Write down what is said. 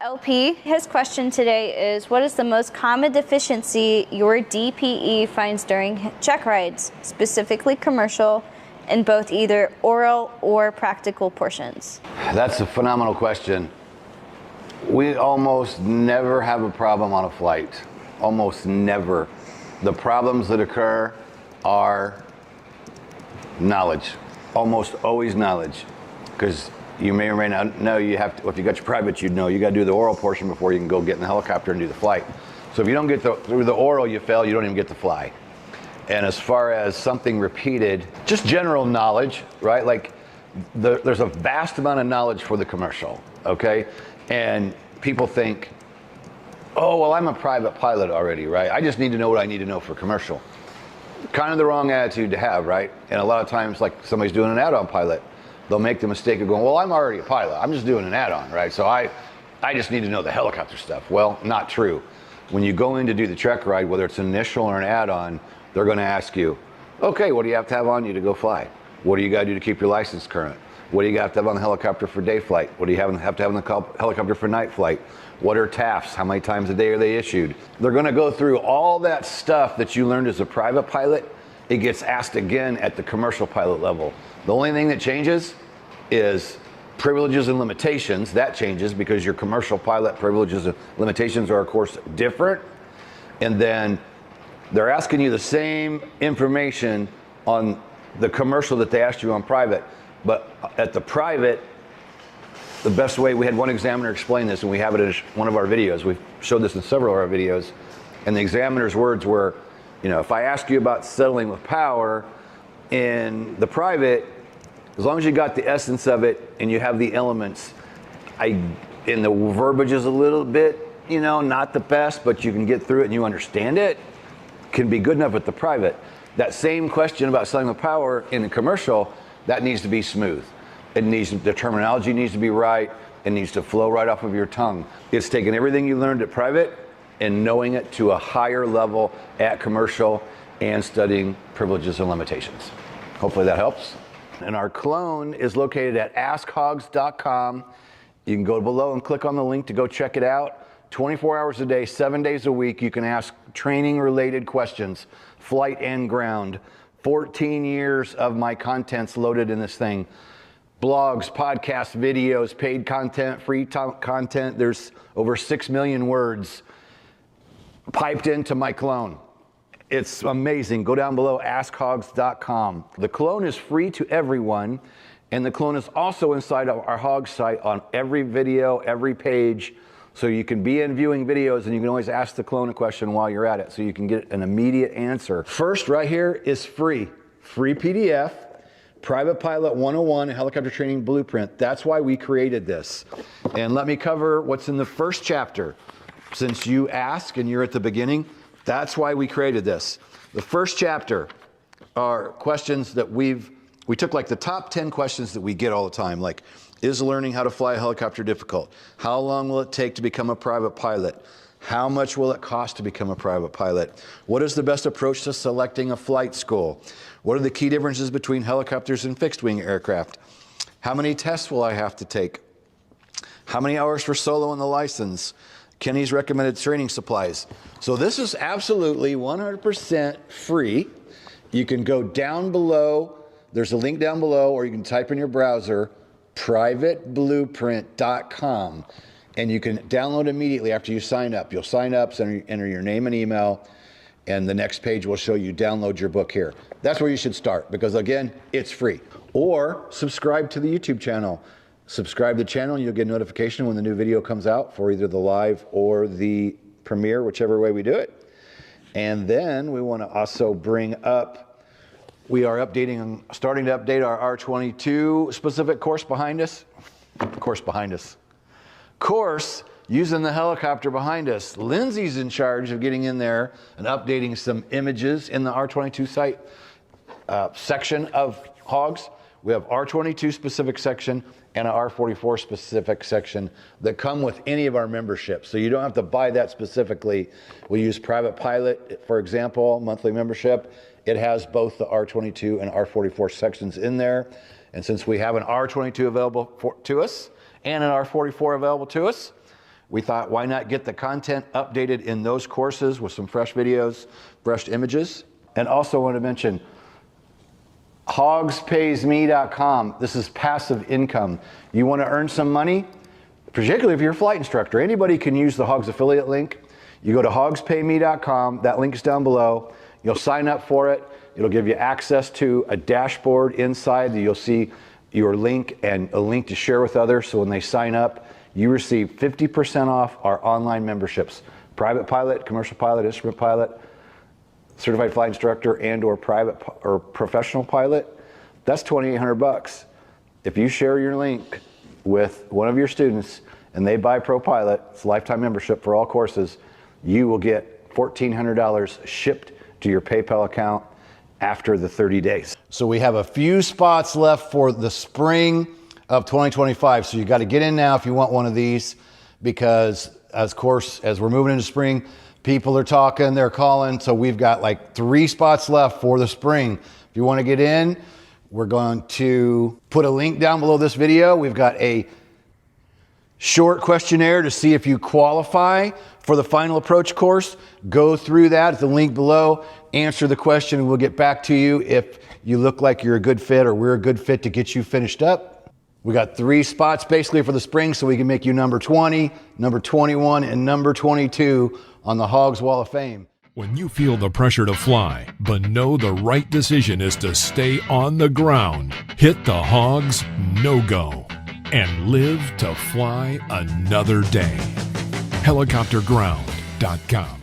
LP, his question today is, what is the most common deficiency your DPE finds during check rides, specifically commercial, in both either oral or practical portions? That's a phenomenal question. We almost never have a problem on a flight. Almost never. The problems that occur are knowledge. Almost always knowledge. Because you may or may not know, you have to, well, if you got your private, you'd know you got to do the oral portion before you can go get in the helicopter and do the flight. So if you don't get through the oral, you fail, you don't even get to fly. And as far as something repeated, just general knowledge, right? Like there's a vast amount of knowledge for the commercial, okay? And people think, oh, well, I'm a private pilot already, right? I just need to know what I need to know for commercial. Kind of the wrong attitude to have, right? And a lot of times, like somebody's doing an add-on pilot, they'll make the mistake of going, well, I'm already a pilot. I'm just doing an add-on, right? So I just need to know the helicopter stuff. Well, not true. When you go in to do the check ride, whether it's an initial or an add-on, they're going to ask you, okay, what do you have to have on you to go fly? What do you got to do to keep your license current? What do you have to have on the helicopter for day flight? What do you have to have on the helicopter for night flight? What are TAFs? How many times a day are they issued? They're going to go through all that stuff that you learned as a private pilot. It gets asked again at the commercial pilot level. The only thing that changes is privileges and limitations. That changes because your commercial pilot privileges and limitations are, of course, different. And then they're asking you the same information on the commercial that they asked you on private. But at the private, the best way, we had one examiner explain this, and we have it in one of our videos. We've showed this in several of our videos. And the examiner's words were, you know, if I ask you about settling with power in the private, as long as you got the essence of it and you have the elements, and the verbiage is a little bit, you know, not the best, but you can get through it and you understand it, can be good enough with the private. That same question about settling with power in the commercial, that needs to be smooth. The terminology needs to be right. It needs to flow right off of your tongue. It's taking everything you learned at private and knowing it to a higher level at commercial and studying privileges and limitations. Hopefully that helps. And our clone is located at askhogs.com. You can go below and click on the link to go check it out. 24 hours a day, 7 days a week, you can ask training-related questions, flight and ground. 14 years of my content's loaded in this thing. Blogs, podcasts, videos, paid content, free content. There's over 6 million words piped into my clone. It's amazing. Go down below, askhogs.com. The clone is free to everyone, and the clone is also inside of our Hogs site on every video, every page, so you can be in viewing videos and you can always ask the clone a question while you're at it, so you can get an immediate answer. First, right here is free PDF, Private Pilot 101, Helicopter Training Blueprint. That's why we created this. And let me cover what's in the first chapter. Since you ask and you're at the beginning, that's why we created this. The first chapter are questions that we took like the top 10 questions that we get all the time, like, is learning how to fly a helicopter difficult? How long will it take to become a private pilot? How much will it cost to become a private pilot? What is the best approach to selecting a flight school? What are the key differences between helicopters and fixed wing aircraft? How many tests will I have to take? How many hours for solo on the license? Kenny's recommended training supplies. So this is absolutely 100% free. You can go down below. There's a link down below, or you can type in your browser, privateblueprint.com, and you can download immediately after you sign up. You'll sign up, enter your name and email, and the next page will show you download your book here. That's where you should start, because again, it's free. Or subscribe to the YouTube channel. Subscribe to the channel and you'll get a notification when the new video comes out for either the live or the premiere, whichever way we do it. And then we want to also bring up, we are starting to update our R22 specific course behind us. Course using the helicopter behind us. Lindsay's in charge of getting in there and updating some images in the R22 site section of Hogs. We have R22 specific section and an R44 specific section that come with any of our memberships. So you don't have to buy that specifically. We use Private Pilot, for example, monthly membership. It has both the R22 and R44 sections in there. And since we have an R22 available to us and an R44 available to us, We thought, why not get the content updated in those courses with some fresh videos, fresh images? And also want to mention, hogspaysme.com. This is passive income. You want to earn some money, particularly if you're a flight instructor. Anybody can use the Hogs affiliate link. You go to hogspayme.com. That link is down below. You'll sign up for it. It'll give you access to a dashboard inside that you'll see your link and a link to share with others. So when they sign up, you receive 50% off our online memberships. Private pilot, commercial pilot, instrument pilot, certified flight instructor, and or private or professional pilot. That's $2,800. If you share your link with one of your students and they buy Pro Pilot, it's a lifetime membership for all courses, you will get $1,400 shipped to your PayPal account after the 30 days. So we have a few spots left for the spring of 2025. So you got to get in now if you want one of these, because of course, as we're moving into spring, people are talking, they're calling. So we've got like 3 spots left for the spring. If you want to get in, we're going to put a link down below this video. We've got a short questionnaire to see if you qualify for the final approach course. Go through that at the link below, answer the question, and we'll get back to you if you look like you're a good fit or we're a good fit to get you finished up. We got 3 spots basically for the spring, so we can make you number 20, number 21, and number 22 on the Hogs Wall of Fame. When you feel the pressure to fly, but know the right decision is to stay on the ground, hit the Hogs no-go and live to fly another day. Helicopterground.com